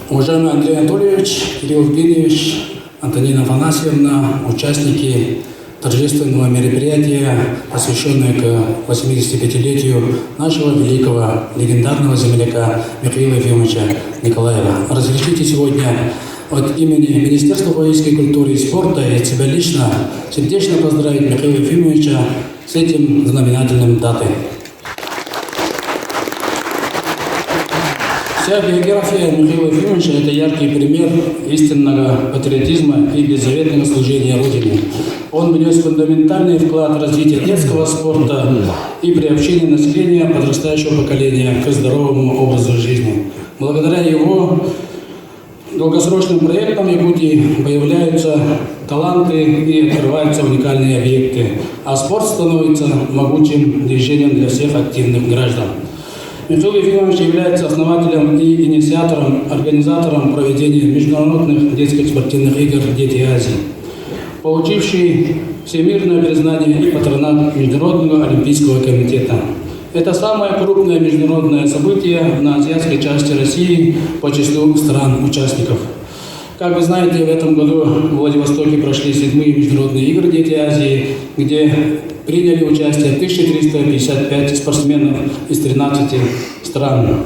Уважаемый Андрей Анатольевич, Кирилл Евгеньевич, Антонина Афанасьевна, участники торжественного мероприятия, посвященное к 85-летию нашего великого легендарного земляка Михаила Ефимовича Николаева. Разрешите сегодня от имени Министерства физической культуры и спорта и от себя лично сердечно поздравить Михаила Ефимовича с этим знаменательным датой. Вся биография Михаила Ефимовича – это яркий пример истинного патриотизма и беззаветного служения Родине. Он внес фундаментальный вклад в развитие детского спорта и приобщение населения подрастающего поколения к здоровому образу жизни. Благодаря его долгосрочным проектам в Якутии появляются таланты и открываются уникальные объекты, а спорт становится могучим движением для всех активных граждан. Михаил Ефимович является основателем и инициатором, организатором проведения международных детских спортивных игр «Дети Азии», получивший всемирное признание и патронат Международного олимпийского комитета. Это самое крупное международное событие на азиатской части России по числу стран-участников. Как вы знаете, в этом году в Владивостоке прошли 7-е международные игры «Дети Азии», где приняли участие 1355 спортсменов из 13 стран.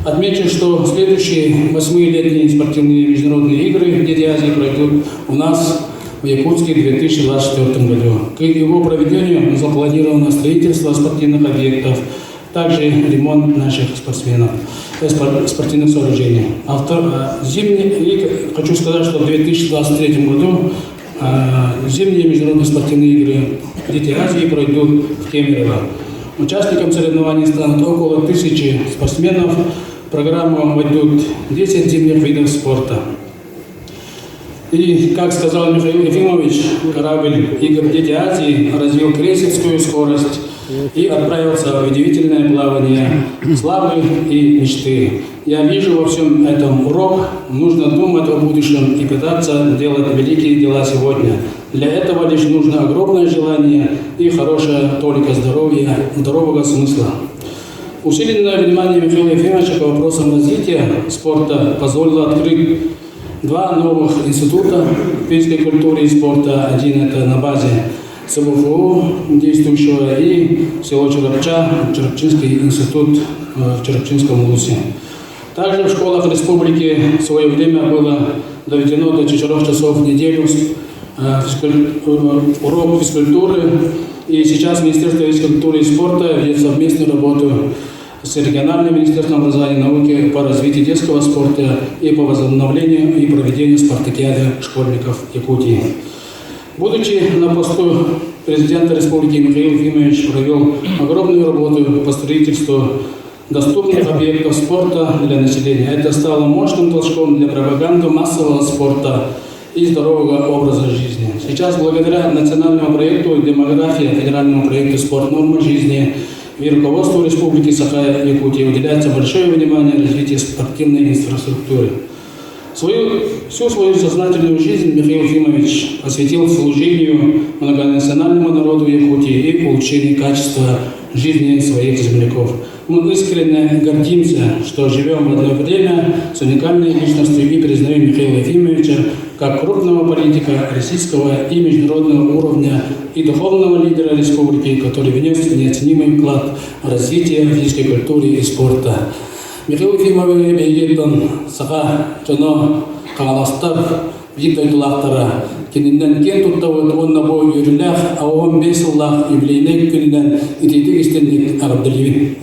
Отмечу, что следующие 8-е летние спортивные международные игры «Дети Азии» пройдут у нас в Якутске в 2024 году. К его проведению запланировано строительство спортивных объектов, также ремонт наших спортивных сооружений. Хочу сказать, что в 2023 году зимние международные спортивные игры «Дети Азии» пройдут в Кемерово. Участникам соревнований станут около 1000 спортсменов. В программу войдут 10 зимних видов спорта. И, как сказал Михаил Ефимович, корабль игр «Дети Азии» развил крейсерскую скорость и отправился в удивительное плавание славы и мечты. Я вижу во всем этом урок. Нужно думать о будущем и пытаться делать великие дела сегодня. Для этого лишь нужно огромное желание и хорошая толика здоровья, здорового смысла. Усиленное внимание Михаила Ефимовича к вопросам развития спорта позволило открыть 2 новых института физической культуры и спорта. Один это на базе СМФУ действующего и село Черепча, Черепчинский институт в Черепчинском улусе. Также в школах республики в свое время было доведено до 4 часов в неделю урок физкультуры. И сейчас Министерство физической культуры и спорта ведет совместную работу с региональным министерством образования и науки по развитию детского спорта и по возобновлению и проведению спартакиады школьников Якутии. Будучи на посту президента республики, Михаил Ефимович провел огромную работу по строительству доступных объектов спорта для населения. Это стало мощным толчком для пропаганды массового спорта и здорового образа жизни. Сейчас, благодаря национальному проекту «Демография», федеральному проекту «Спорт. Норма жизни» и руководству Республики Саха-Якутия уделяется большое внимание развитию спортивной инфраструктуры. Всю свою сознательную жизнь Михаил Ефимович посвятил служению многонациональному народу Якутии и улучшению качества жизни своих земляков. Мы искренне гордимся, что живем в одно время с уникальной личностью и признаем Михаила Ефимовича как крупного политика российского и международного уровня и духовного лидера республики, который внес неоценимый вклад в развитие физической культуры и спорта. Михаил Ефимович бейгеттон саха жоно кагаластар видойтулактара кенинен кен туттавыт онна бой юрилях, а 15 жыллах юбилейнек күнінен итетік істендік ағабдылевин.